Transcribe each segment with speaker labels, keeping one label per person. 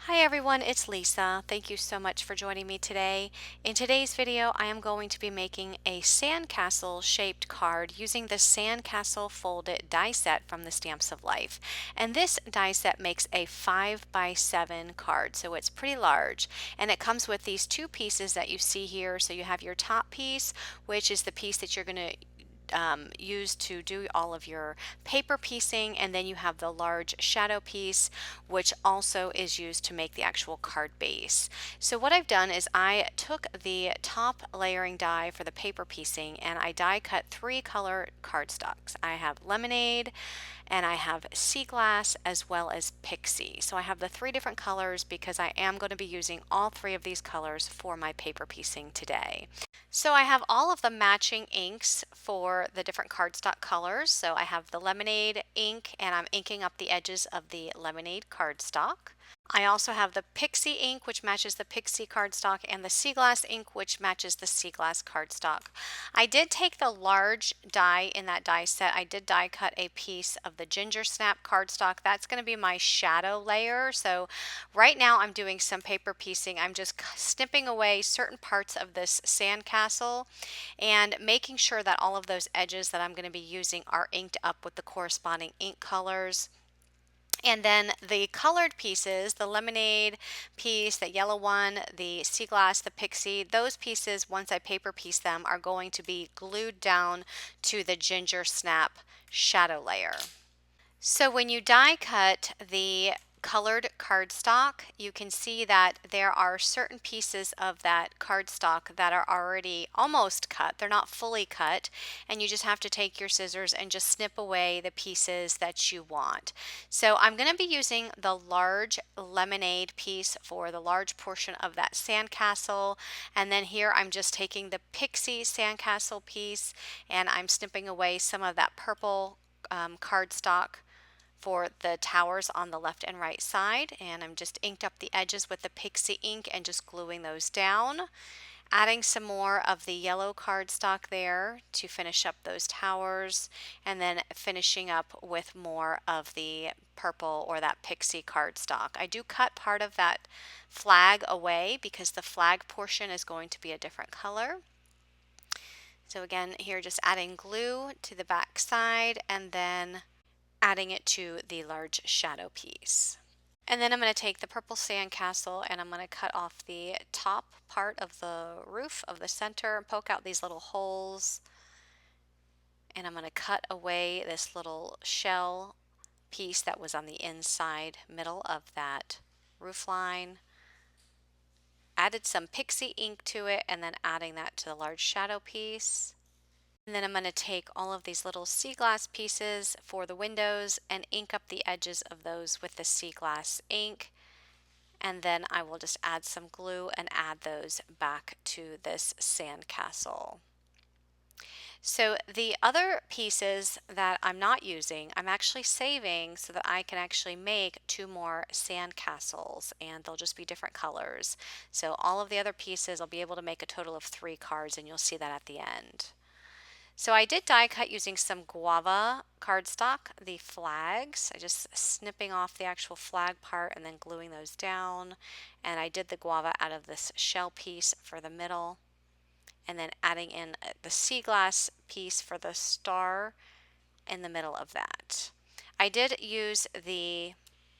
Speaker 1: Hi everyone, it's Lisa. Thank you so much for joining me today. In today's video, I am going to be making a sandcastle shaped card using the Sandcastle folded die set from the Stamps of Life. And this die set makes a 5x7 card, so it's pretty large. And it comes with these two pieces that you see here. So you have your top piece, which is the piece that you're going to use to do all of your paper piecing, and then you have the large shadow piece which also is used to make the actual card base. So what I've done is I took the top layering die for the paper piecing and I die cut 3 color cardstocks. I have lemonade and I have sea glass as well as pixie. So I have the 3 different colors because I am going to be using all 3 of these colors for my paper piecing today. So I have all of the matching inks for the different cardstock colors. So I have the lemonade ink and I'm inking up the edges of the lemonade cardstock. I also have the pixie ink, which matches the pixie cardstock, and the sea glass ink, which matches the sea glass cardstock. I did take the large die in that die set. I did die cut a piece of the ginger snap cardstock. That's going to be my shadow layer. So right now I'm doing some paper piecing. I'm just snipping away certain parts of this sandcastle and making sure that all of those edges that I'm going to be using are inked up with the corresponding ink colors. And then the colored pieces, the lemonade piece, the yellow one, the sea glass, the pixie, those pieces, once I paper piece them, are going to be glued down to the ginger snap shadow layer. So when you die cut the colored cardstock, you can see that there are certain pieces of that cardstock that are already almost cut. They're not fully cut, and you just have to take your scissors and just snip away the pieces that you want. So I'm going to be using the large lemonade piece for the large portion of that sandcastle, and then here I'm just taking the pixie sandcastle piece and I'm snipping away some of that purple cardstock for the towers on the left and right side, and I'm just inked up the edges with the pixie ink and just gluing those down, adding some more of the yellow cardstock there to finish up those towers, and then finishing up with more of the purple or that pixie cardstock. I do cut part of that flag away because the flag portion is going to be a different color. So again, here just adding glue to the back side and then adding it to the large shadow piece. And then I'm going to take the purple sandcastle and I'm going to cut off the top part of the roof of the center and poke out these little holes. And I'm going to cut away this little shell piece that was on the inside middle of that roof line. Added some pixie ink to it and then adding that to the large shadow piece. And then I'm going to take all of these little sea glass pieces for the windows and ink up the edges of those with the sea glass ink. And then I will just add some glue and add those back to this sandcastle. So the other pieces that I'm not using, I'm actually saving so that I can actually make 2 more sandcastles, and they'll just be different colors. So all of the other pieces, I'll be able to make a total of 3 cards, and you'll see that at the end. So I did die cut using some guava cardstock, the flags. I just snipping off the actual flag part and then gluing those down. And I did the guava out of this shell piece for the middle. And then adding in the sea glass piece for the star in the middle of that. I did use the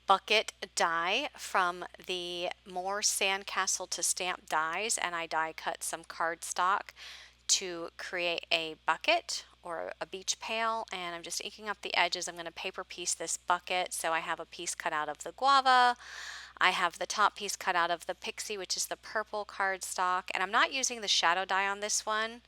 Speaker 1: bucket die from the More Sandcastle to Stamp dies, and I die cut some cardstock to create a bucket or a beach pail, and I'm just inking up the edges. I'm going to paper piece this bucket, so I have a piece cut out of the guava. I have the top piece cut out of the pixie, which is the purple cardstock, and I'm not using the shadow die on this one.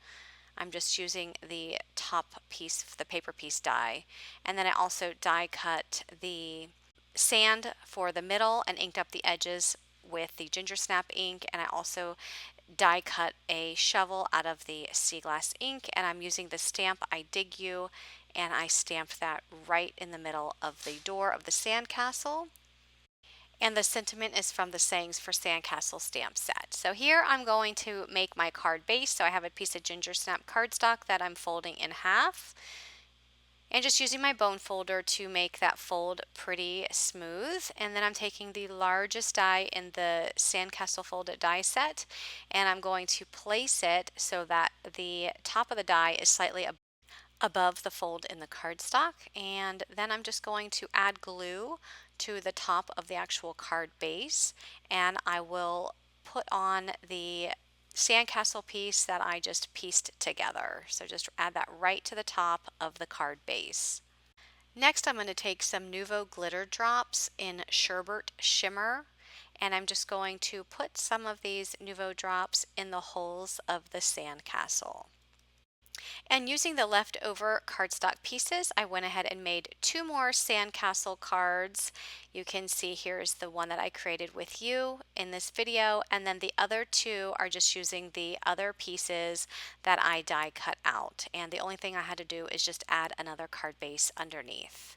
Speaker 1: I'm just using the top piece, the paper piece die. And then I also die cut the sand for the middle and inked up the edges with the ginger snap ink, and I also die cut a shovel out of the sea glass ink, and I'm using the stamp I Dig You, and I stamped that right in the middle of the door of the sandcastle. And the sentiment is from the Sayings for Sandcastle stamp set. So here I'm going to make my card base. So I have a piece of ginger snap cardstock that I'm folding in half. And just using my bone folder to make that fold pretty smooth. And then I'm taking the largest die in the Sandcastle folded die set, and I'm going to place it so that the top of the die is slightly above the fold in the cardstock. And then I'm just going to add glue to the top of the actual card base, and I will put on the sandcastle piece that I just pieced together. So just add that right to the top of the card base. Next, I'm going to take some Nuvo glitter drops in Sherbet Shimmer, and I'm just going to put some of these Nuvo drops in the holes of the sandcastle. And using the leftover cardstock pieces, I went ahead and made two more sandcastle cards. You can see here's the one that I created with you in this video, and then the other two are just using the other pieces that I die cut out. And the only thing I had to do is just add another card base underneath.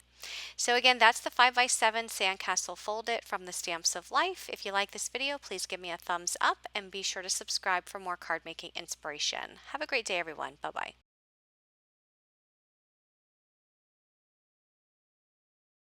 Speaker 1: So again, that's the 5x7 Sandcastle Fold It from the Stamps of Life. If you like this video, please give me a thumbs up and be sure to subscribe for more card making inspiration. Have a great day, everyone. Bye-bye.